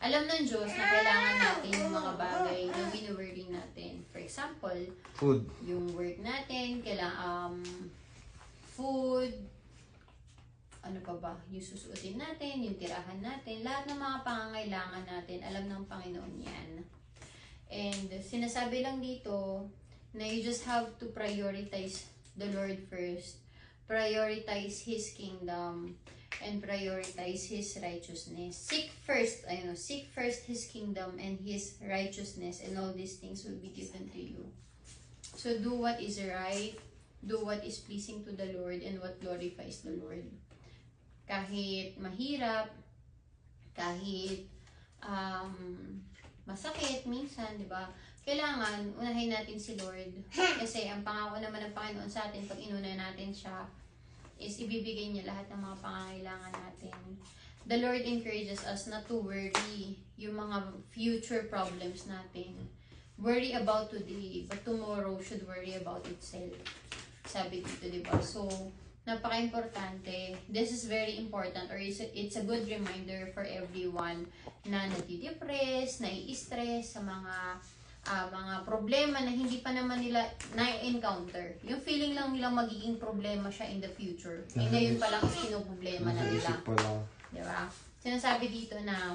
Alam ng Diyos na kailangan natin yung mga bagay na wini-worry natin. For example, Food. yung work natin, kailangan food, ano pa ba, yung susuotin natin, yung tirahan natin, lahat ng mga pangangailangan natin, alam ng Panginoon yan. And sinasabi lang dito na you just have to prioritize the Lord first. Prioritize His kingdom and prioritize His righteousness. Seek first His kingdom and His righteousness, and all these things will be given to you. So do what is right, do what is pleasing to the Lord, and what glorifies the Lord. Kahit mahirap, kahit masakit minsan, di ba? Kailangan unahin natin si Lord. Kasi ang pangako naman ng Panginoon sa atin, pag inuna natin siya, is ibibigay niya lahat ng mga pangangailangan natin. The Lord encourages us not to worry yung mga future problems natin. Worry about today, but tomorrow should worry about itself. Sabi dito, di ba? So, napaka-importante. This is very important, or it's a good reminder for everyone na nadidepress, nai-stress sa mga problema na hindi pa naman nila na-encounter. Yung feeling lang nilang magiging problema siya in the future. Eh, ngayon pa lang is kinoproblema na nila. Diba? Sinasabi dito na